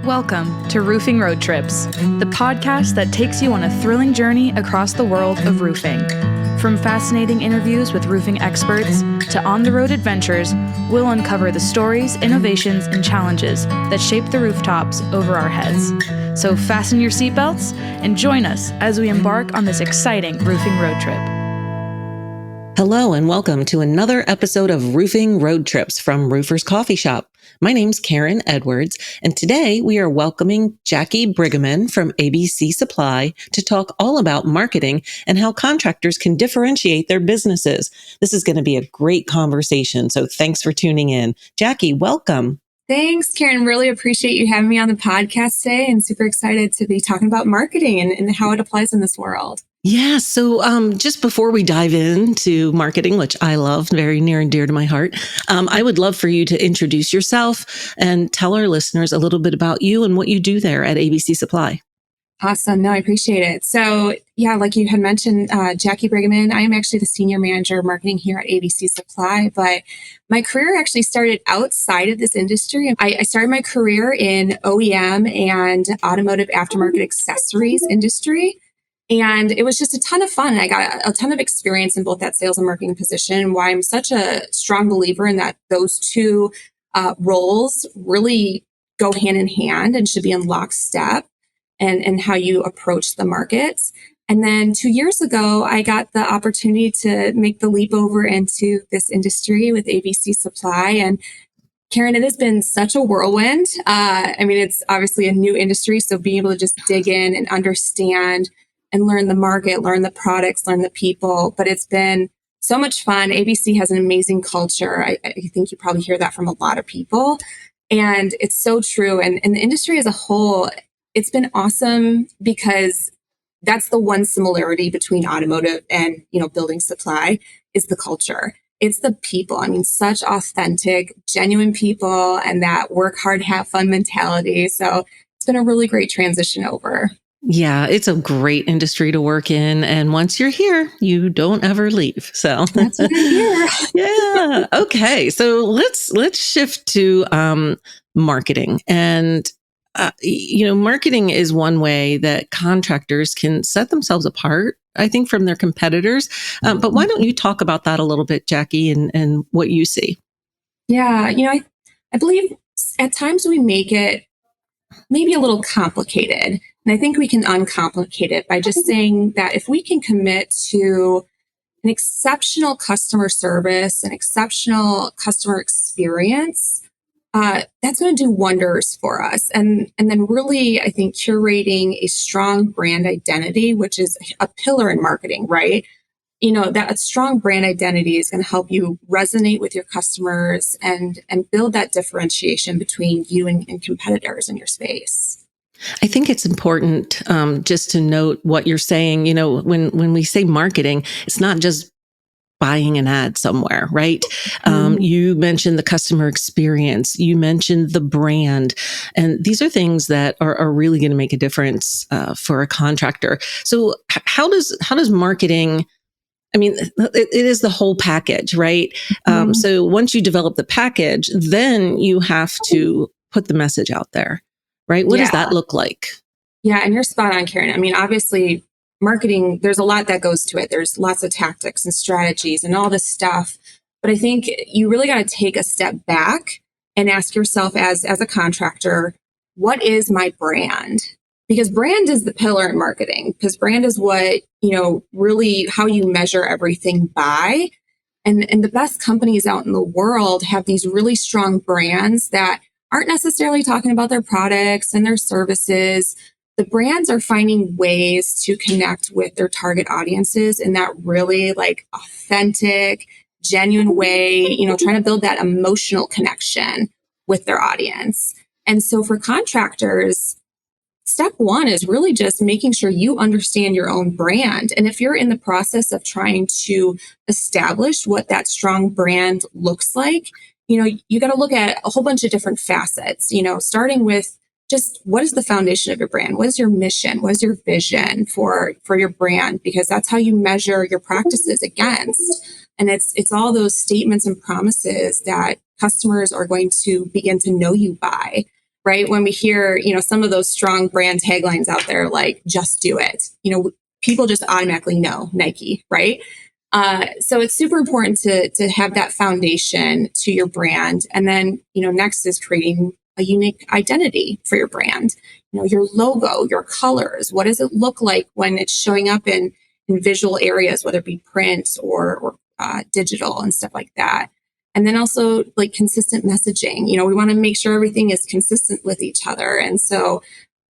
Welcome to Roofing Road Trips, the podcast that takes you on a thrilling journey across the world of roofing. From fascinating interviews with roofing experts to on-the-road adventures, we'll uncover the stories, innovations, and challenges that shape the rooftops over our heads. So fasten your seatbelts and join us as we embark on this exciting roofing road trip. Hello and welcome to another episode of Roofing Road Trips from Roofers Coffee Shop. My name's Karen Edwards, and today we are welcoming Jacqui Brueggeman from ABC Supply to talk all about marketing and how contractors can differentiate their businesses. This is going to be a great conversation, so thanks for tuning in. Jacqui, welcome. Thanks, Karen. Really appreciate you having me on the podcast today and super excited to be talking about marketing and how it applies in this world. Yeah. So just before we dive into marketing, which I love, very near and dear to my heart, I would love for you to introduce yourself and tell our listeners a little bit about you and what you do there at ABC Supply. Awesome. No, I appreciate it. So yeah, like you had mentioned, Jacqui Brueggeman, I am actually the Senior Manager of Marketing here at ABC Supply, but my career actually started outside of this industry. I started my career in OEM and automotive aftermarket accessories industry. And it was just a ton of fun. I got a ton of experience in both that sales and marketing position. Why I'm such a strong believer in that those two roles really go hand in hand and should be in lockstep and how you approach the markets. And then 2 years ago, I got the opportunity to make the leap over into this industry with ABC Supply. And Karen, it has been such a whirlwind. It's obviously a new industry, so being able to just dig in and understand and learn the market, learn the products, learn the people. But it's been so much fun. ABC has an amazing culture. I think you probably hear that from a lot of people. And it's so true. And the industry as a whole, it's been awesome because that's the one similarity between automotive and, building supply is the culture. It's the people. Such authentic, genuine people and that work hard, have fun mentality. So it's been a really great transition over. Yeah, it's a great industry to work in. And once you're here, you don't ever leave. So that's what I hear. Yeah. Okay. So let's shift to marketing. And marketing is one way that contractors can set themselves apart, I think, from their competitors. But why don't you talk about that a little bit, Jacqui, and what you see? Yeah. I believe at times we make it maybe a little complicated. And I think we can uncomplicate it by just saying that if we can commit to an exceptional customer service, an exceptional customer experience, that's going to do wonders for us. And then really, I think curating a strong brand identity, which is a pillar in marketing, right? That a strong brand identity is going to help you resonate with your customers and build that differentiation between you and competitors in your space. I think it's important just to note what you're saying. When we say marketing, it's not just buying an ad somewhere, right? You mentioned the customer experience. You mentioned the brand. And these are things that are really going to make a difference for a contractor. So how does marketing... it is the whole package, right? So once you develop the package, then you have to put the message out there, right? What does that look like? Yeah, and you're spot on, Karen. Obviously, marketing, there's a lot that goes to it. There's lots of tactics and strategies and all this stuff. But I think you really got to take a step back and ask yourself as a contractor, what is my brand? Because brand is the pillar in marketing, because brand is what, really how you measure everything by. And the best companies out in the world have these really strong brands that aren't necessarily talking about their products and their services. The brands are finding ways to connect with their target audiences in that really authentic, genuine way, trying to build that emotional connection with their audience. And so for contractors, step one is really just making sure you understand your own brand. And if you're in the process of trying to establish what that strong brand looks like, you got to look at a whole bunch of different facets, starting with just what is the foundation of your brand? What is your mission? What is your vision for your brand? Because that's how you measure your practices against. And it's all those statements and promises that customers are going to begin to know you by. right? When we hear, some of those strong brand taglines out there, like just do it, people just automatically know Nike, right? So it's super important to have that foundation to your brand. And then, next is creating a unique identity for your brand. Your logo, your colors, what does it look like when it's showing up in visual areas, whether it be print or digital and stuff like that. And then also like consistent messaging. We want to make sure everything is consistent with each other. And so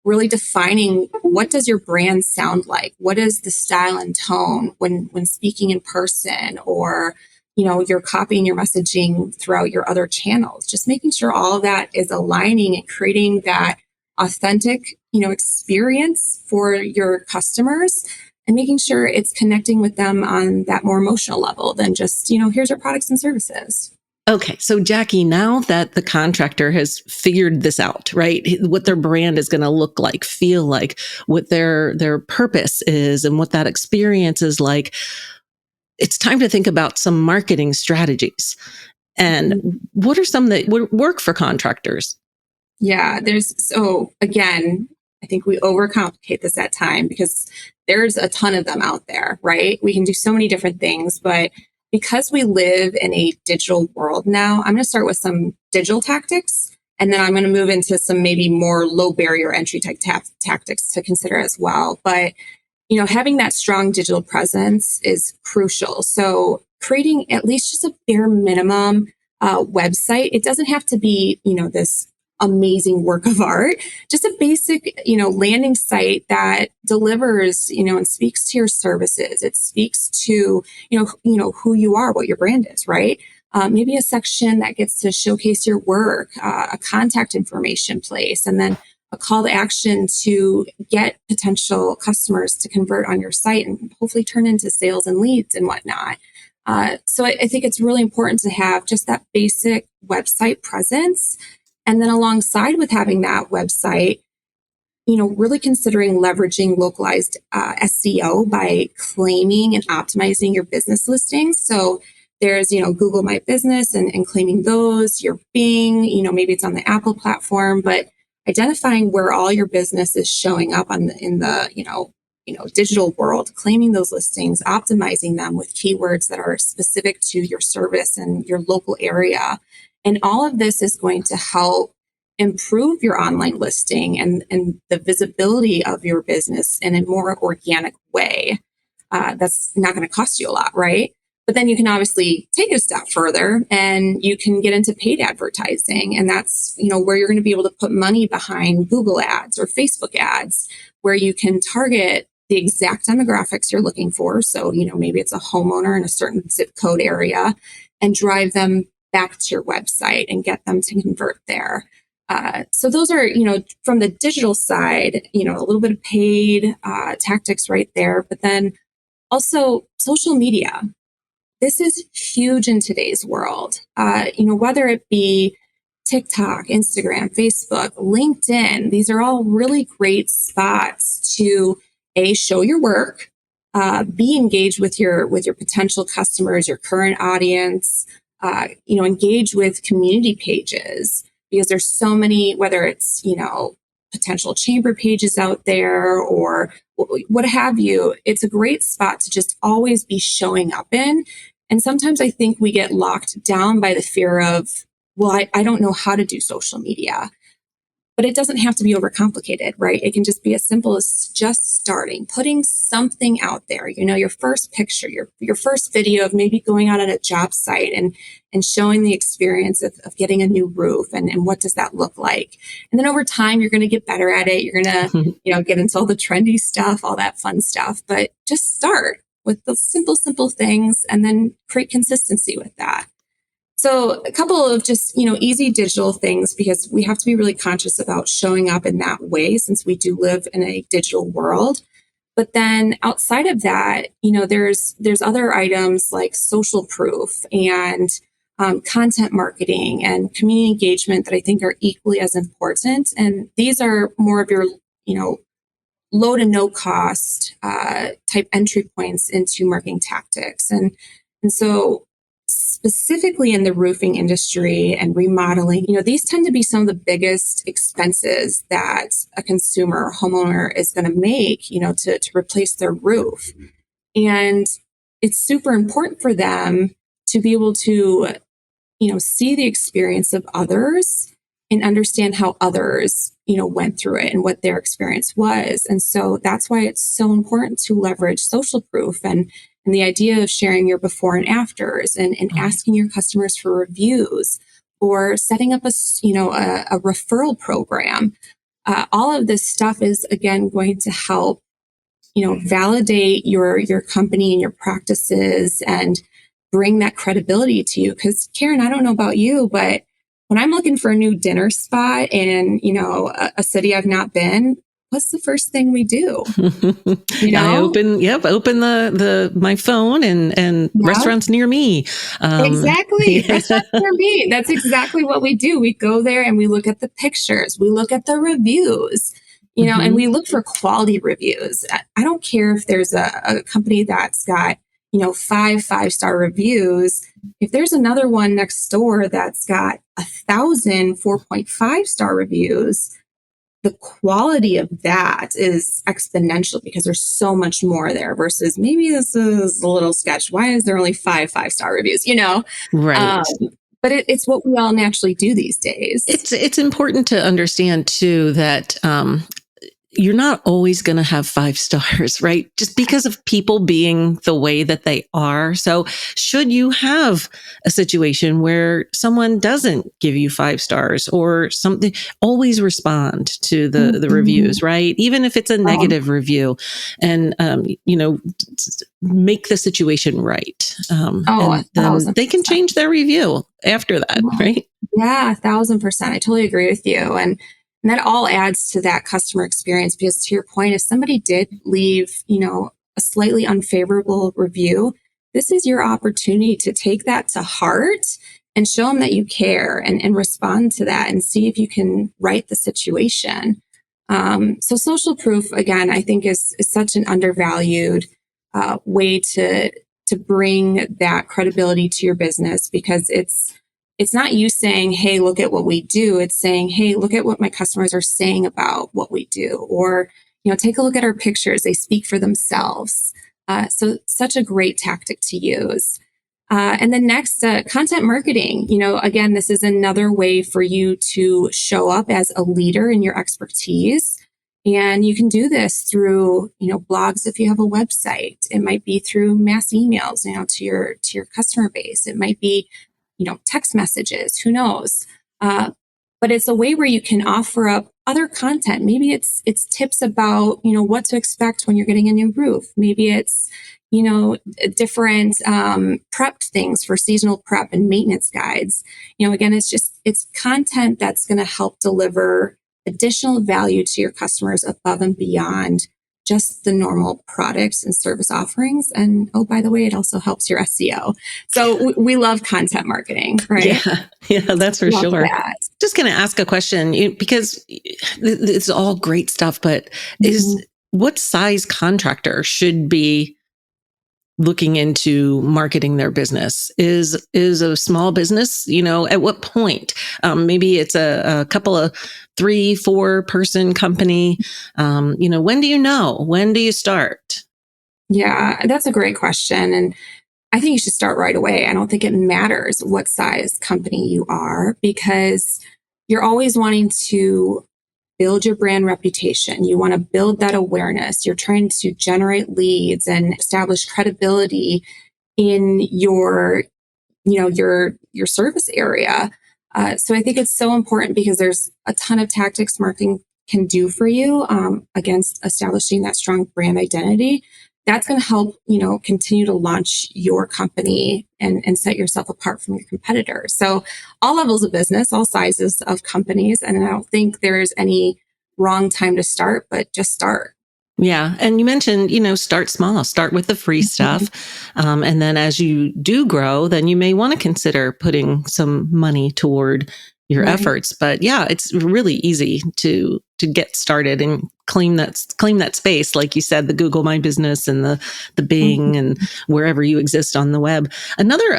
really defining, what does your brand sound like? What is the style and tone when speaking in person, or, you're copying your messaging throughout your other channels, just making sure all of that is aligning and creating that authentic, experience for your customers, and making sure it's connecting with them on that more emotional level than just, here's our products and services. Okay. So Jacqui, now that the contractor has figured this out, right? What their brand is going to look like, feel like, what their purpose is, and what that experience is like, it's time to think about some marketing strategies. And what are some that would work for contractors? Yeah, again, I think we overcomplicate this at time because there's a ton of them out there, right? We can do so many different things, but because we live in a digital world now, I'm going to start with some digital tactics, and then I'm going to move into some maybe more low barrier entry type tactics to consider as well. But, having that strong digital presence is crucial. So creating at least just a bare minimum website. It doesn't have to be, this amazing work of art, just a basic, landing site that delivers, and speaks to your services. It speaks to, who you are, what your brand is, right? Maybe a section that gets to showcase your work, a contact information place, and then a call to action to get potential customers to convert on your site and hopefully turn into sales and leads and whatnot. So I think it's really important to have just that basic website presence. And then alongside with having that website, really considering leveraging localized SEO by claiming and optimizing your business listings. So there's, Google My Business and claiming those, your Bing, maybe it's on the Apple platform, but identifying where all your business is showing up in the digital world, claiming those listings, optimizing them with keywords that are specific to your service and your local area. And all of this is going to help improve your online listing and the visibility of your business in a more organic way. That's not going to cost you a lot, right? But then you can obviously take it a step further and you can get into paid advertising. And that's, where you're going to be able to put money behind Google ads or Facebook ads, where you can target the exact demographics you're looking for. So, maybe it's a homeowner in a certain zip code area, and drive them back to your website and get them to convert there. So those are, from the digital side, a little bit of paid tactics right there, but then also social media. This is huge in today's world. Whether it be TikTok, Instagram, Facebook, LinkedIn, these are all really great spots to show your work, be engaged with your potential customers, your current audience, engage with community pages, because there's so many, whether it's, potential chamber pages out there or what have you. It's a great spot to just always be showing up in. And sometimes I think we get locked down by the fear of, well, I don't know how to do social media. But it doesn't have to be overcomplicated, right? It can just be as simple as just starting, putting something out there, your first picture, your first video of maybe going out on a job site and showing the experience of getting a new roof and what does that look like. And then over time, you're going to get better at it. You're going to, get into all the trendy stuff, all that fun stuff, but just start with the simple things and then create consistency with that. So a couple of just, easy digital things, because we have to be really conscious about showing up in that way since we do live in a digital world. But then outside of that, there's other items like social proof and content marketing and community engagement that I think are equally as important. And these are more of your, low to no cost type entry points into marketing tactics. And so specifically in the roofing industry and remodeling, these tend to be some of the biggest expenses that a consumer or homeowner is going to make, to replace their roof. And it's super important for them to be able to, see the experience of others and understand how others, went through it and what their experience was. And so that's why it's so important to leverage social proof and the idea of sharing your before and afters and asking your customers for reviews or setting up a referral program. All of this stuff is, again, going to help, validate your company and your practices and bring that credibility to you. Because Karen, I don't know about you, but when I'm looking for a new dinner spot in, a city I've not been, what's the first thing we do? I open my phone and restaurants near me. Exactly. Restaurants near me. That's exactly what we do. We go there and we look at the pictures. We look at the reviews, and we look for quality reviews. I don't care if there's a company that's got, 5-star reviews. If there's another one next door that's got 1,000 4.5-star reviews, the quality of that is exponential because there's so much more there versus maybe this is a little sketch. Why is there only 5-star reviews? Right. But it's what we all naturally do these days. It's important to understand too that you're not always going to have 5 stars, right? Just because of people being the way that they are. So should you have a situation where someone doesn't give you 5 stars or something, always respond to the reviews, right? Even if it's a negative review, and, make the situation right. And then they can change their review after that, right? Yeah, 1,000%. I totally agree with you. And that all adds to that customer experience because to your point, if somebody did leave, a slightly unfavorable review, this is your opportunity to take that to heart and show them that you care and respond to that and see if you can right the situation. So social proof, again, I think is such an undervalued way to bring that credibility to your business because it's not you saying, hey, look at what we do. It's saying, hey, look at what my customers are saying about what we do. Or, take a look at our pictures. They speak for themselves. So such a great tactic to use. And then next, content marketing. Again, this is another way for you to show up as a leader in your expertise. And you can do this through, blogs if you have a website. It might be through mass emails, to your customer base. It might be text messages, who knows? But it's a way where you can offer up other content. Maybe it's tips about, what to expect when you're getting a new roof. Maybe it's, different prep things for seasonal prep and maintenance guides. Again, it's content that's going to help deliver additional value to your customers above and beyond just the normal products and service offerings. And oh, by the way, it also helps your SEO. So we love content marketing, right? Yeah, that's for sure. That. Just going to ask a question because it's all great stuff, but what size contractor should be looking into marketing their business? Is a small business, at what point? Maybe it's a couple of 3-4 person company. When do you know? When do you start? Yeah, that's a great question. And I think you should start right away. I don't think it matters what size company you are because you're always wanting to build your brand reputation. You want to build that awareness. You're trying to generate leads and establish credibility in your service area. So I think it's so important because there's a ton of tactics marketing can do for you against establishing that strong brand identity. That's going to help, continue to launch your company and set yourself apart from your competitors. So all levels of business, all sizes of companies. And I don't think there's any wrong time to start, but just start. Yeah. And you mentioned, start small, start with the free stuff. And then as you do grow, then you may want to consider putting some money toward your efforts. But yeah, it's really easy to get started and claim that space, like you said, the Google My Business and the Bing and wherever you exist on the web. Another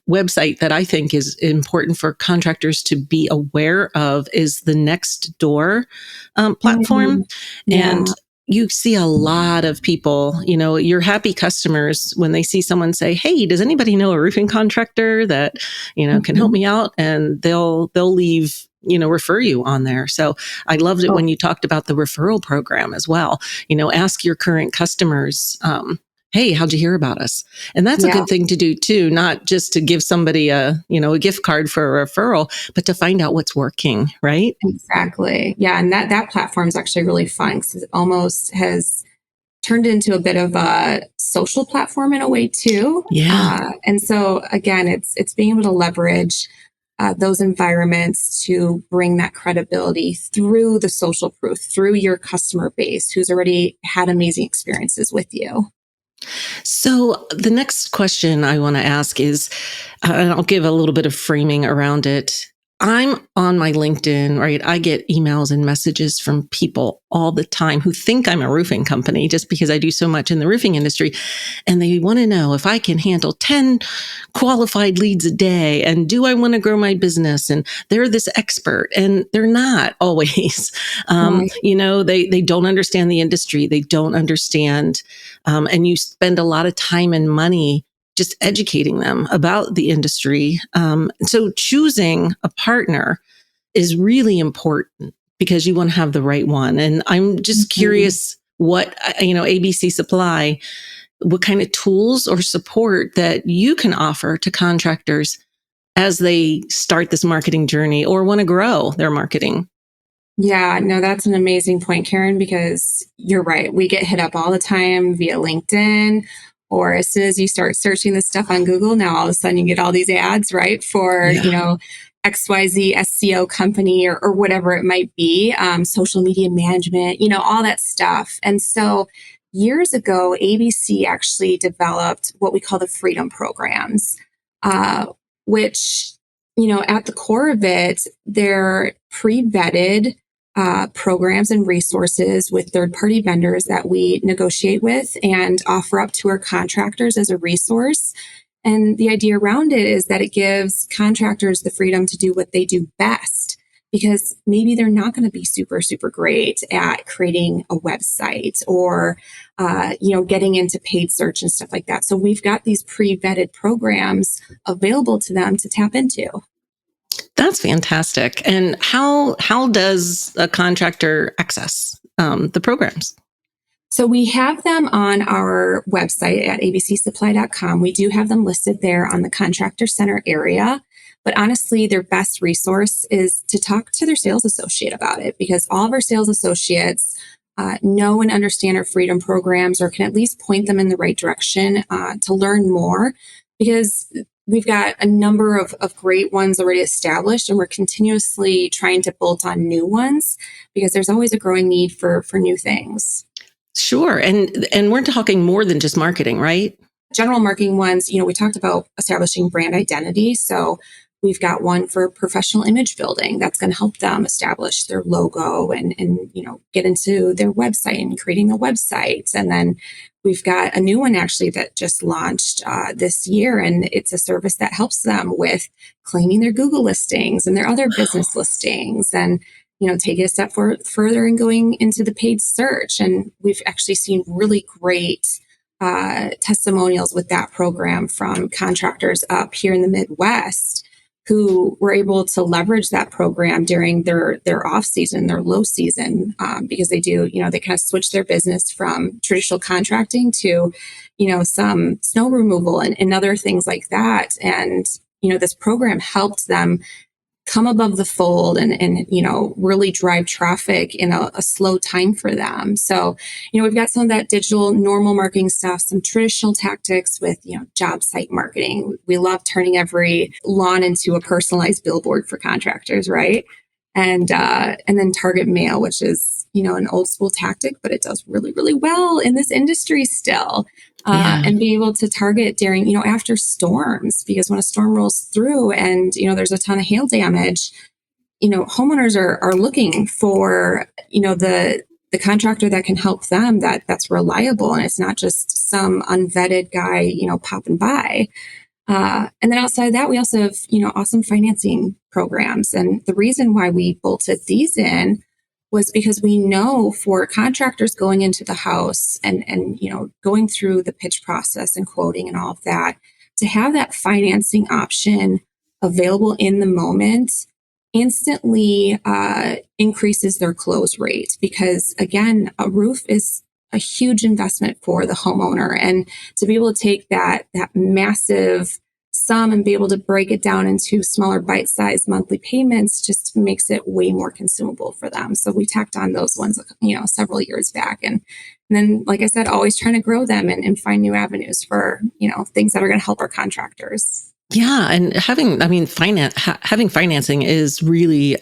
website that I think is important for contractors to be aware of is the Nextdoor platform. Yeah. And you see a lot of people, your happy customers when they see someone say, "Hey, does anybody know a roofing contractor that, can help me out?" And they'll leave, refer you on there. So I loved it when you talked about the referral program as well. Ask your current customers, "Hey, how'd you hear about us?" And that's a good thing to do too, not just to give somebody a gift card for a referral, but to find out what's working, right? Exactly. Yeah. And that platform is actually really fun because it almost has turned into a bit of a social platform in a way too. Yeah. And so again, it's being able to leverage those environments to bring that credibility through the social proof, through your customer base who's already had amazing experiences with you. So the next question I want to ask is, and I'll give a little bit of framing around it. I'm on my LinkedIn, right? I get emails and messages from people all the time who think I'm a roofing company just because I do so much in the roofing industry. And they want to know if I can handle 10 qualified leads a day. And do I want to grow my business? And they're this expert, and they're not always. Right. They don't understand the industry. They don't understand. And you spend a lot of time and money just educating them about the industry. So choosing a partner is really important because you want to have the right one. And I'm just curious what, ABC Supply, what kind of tools or support that you can offer to contractors as they start this marketing journey or want to grow their marketing. Yeah, no, that's an amazing point, Karen, because you're right. We get hit up all the time via LinkedIn, or as soon as you start searching this stuff on Google, now all of a sudden you get all these ads, right? For, XYZ SEO company or whatever it might be, social media management, all that stuff. And so years ago, ABC actually developed what we call the Freedom Programs, which, at the core of it, they're pre-vetted programs and resources with third-party vendors that we negotiate with and offer up to our contractors as a resource. And the idea around it is that it gives contractors the freedom to do what they do best, because maybe they're not going to be super, super great at creating a website or, getting into paid search and stuff like that. So we've got these pre-vetted programs available to them to tap into. That's fantastic. And how does a contractor access the programs? So we have them on our website at abcsupply.com. We do have them listed there on the Contractor Center area. But honestly, their best resource is to talk to their sales associate about it, because all of our sales associates know and understand our freedom programs, or can at least point them in the right direction to learn more, because we've got a number of great ones already established, and we're continuously trying to bolt on new ones because there's always a growing need for new things. Sure. And we're talking more than just marketing, right? General marketing ones, we talked about establishing brand identity. So we've got one for professional image building that's going to help them establish their logo and get into their website and creating the website. And then we've got a new one actually that just launched this year, and it's a service that helps them with claiming their Google listings and their other business listings, and take it a step further and going into the paid search. And we've actually seen really great testimonials with that program from contractors up here in the Midwest who were able to leverage that program during their off season, their low season, because they do, they kind of switch their business from traditional contracting to, some snow removal and other things like that. And, this program helped them come above the fold and really drive traffic in a slow time for them. So, we've got some of that digital normal marketing stuff, some traditional tactics with, job site marketing. We love turning every lawn into a personalized billboard for contractors, right? And then target mail, which is, an old school tactic, but it does really, really well in this industry still. And be able to target during, after storms, because when a storm rolls through and, there's a ton of hail damage, homeowners are looking for, the the contractor that can help them, that's reliable, and it's not just some unvetted guy, popping by. And then outside of that, we also have, awesome financing programs. And the reason why we bolted these in was because we know for contractors going into the house and going through the pitch process and quoting and all of that, to have that financing option available in the moment instantly increases their close rate. Because again, a roof is a huge investment for the homeowner, and to be able to take that massive sum and be able to break it down into smaller bite-sized monthly payments just makes it way more consumable for them. So we tacked on those ones, several years back. And then, like I said, always trying to grow them and find new avenues for, things that are going to help our contractors. Yeah. And having financing is really,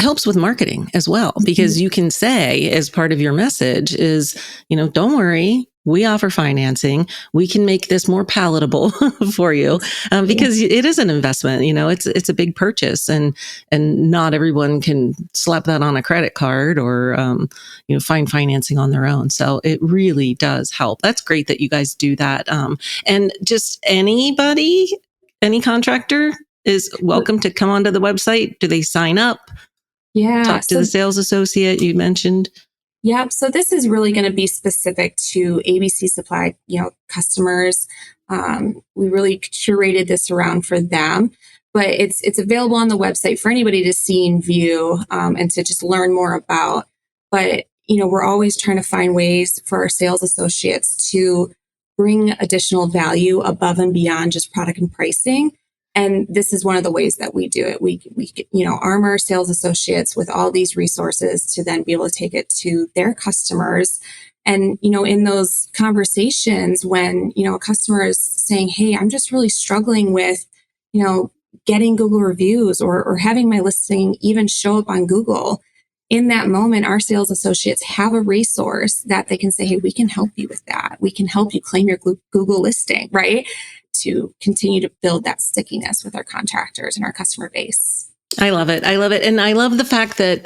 helps with marketing as well, because you can say as part of your message is, don't worry, we offer financing. We can make this more palatable for you, because it is an investment. It's a big purchase, and not everyone can slap that on a credit card or find financing on their own. So it really does help. That's great that you guys do that. And just any contractor is welcome to come onto the website. Do they sign up? Yeah. Talk to the sales associate you mentioned. Yeah. So this is really going to be specific to ABC Supply, customers. We really curated this around for them, but it's available on the website for anybody to see and view, and to just learn more about. But, we're always trying to find ways for our sales associates to bring additional value above and beyond just product and pricing. And this is one of the ways that we do it. We arm our sales associates with all these resources to then be able to take it to their customers. And, in those conversations when, a customer is saying, hey, I'm just really struggling with, getting Google reviews or having my listing even show up on Google. In that moment, our sales associates have a resource that they can say, hey, we can help you with that. We can help you claim your Google listing, right? To continue to build that stickiness with our contractors and our customer base. I love it. And I love the fact that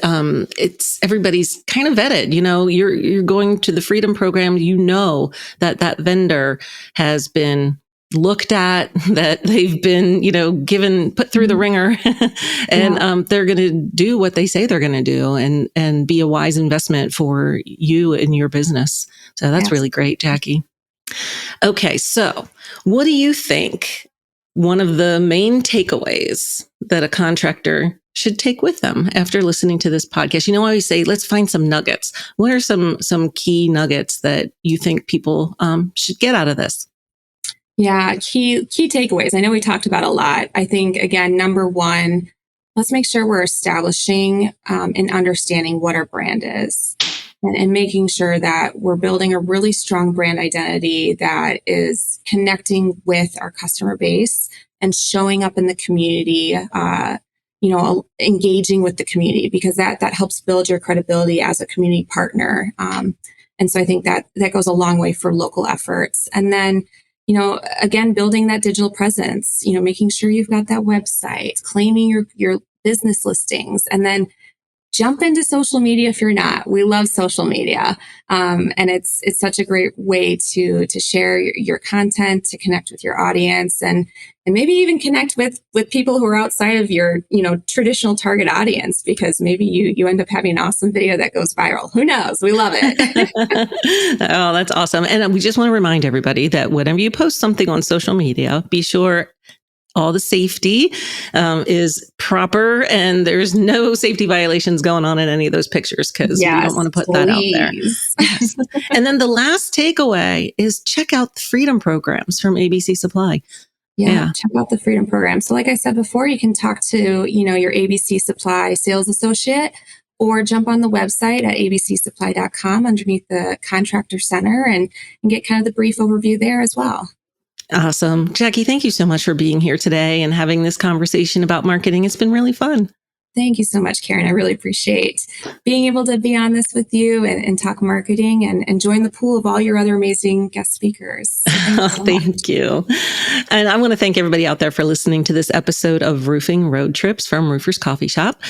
it's everybody's kind of vetted. You're going to the Freedom Program, that vendor has been looked at, that they've been, put through the ringer, and they're going to do what they say they're going to do and be a wise investment for you and your business. So that's really great, Jacqui. Okay. So what do you think one of the main takeaways that a contractor should take with them after listening to this podcast? I always say, let's find some nuggets. What are some key nuggets that you think people should get out of this? Yeah, key takeaways. I know we talked about a lot. I think, again, number one, let's make sure we're establishing and understanding what our brand is, and making sure that we're building a really strong brand identity that is connecting with our customer base and showing up in the community, engaging with the community, because that helps build your credibility as a community partner. And so I think that goes a long way for local efforts. And then, again, building that digital presence, making sure you've got that website, claiming your business listings, and then jump into social media if you're not. We love social media. And it's such a great way to share your content, to connect with your audience, and maybe even connect with people who are outside of your, traditional target audience, because maybe you end up having an awesome video that goes viral. Who knows? We love it. Oh, that's awesome. And we just want to remind everybody that whenever you post something on social media, be sure all the safety is proper, and there's no safety violations going on in any of those pictures, because we don't want to put that out there. Yes. And then the last takeaway is check out the Freedom Programs from ABC Supply. Yeah, check out the Freedom Program. So like I said before, you can talk to, your ABC Supply sales associate, or jump on the website at abcsupply.com underneath the Contractor Center and get kind of the brief overview there as well. Awesome. Jacqui, thank you so much for being here today and having this conversation about marketing. It's been really fun. Thank you so much, Karen. I really appreciate being able to be on this with you and talk marketing and join the pool of all your other amazing guest speakers. Thank you. And I want to thank everybody out there for listening to this episode of Roofing Road Trips from Roofers Coffee Shop.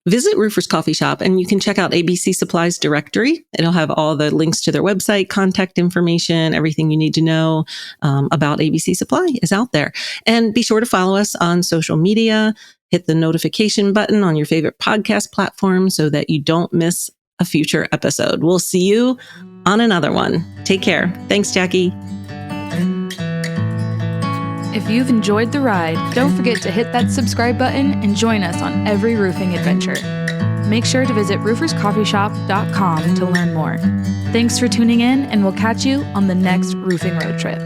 visit Roofer's Coffee Shop and you can check out ABC Supply's directory. It'll have all the links to their website, contact information, everything you need to know about ABC Supply is out there. And be sure to follow us on social media. Hit the notification button on your favorite podcast platform so that you don't miss a future episode. We'll see you on another one. Take care. Thanks, Jacqui. If you've enjoyed the ride, don't forget to hit that subscribe button and join us on every roofing adventure. Make sure to visit rooferscoffeeshop.com to learn more. Thanks for tuning in, and we'll catch you on the next roofing road trip.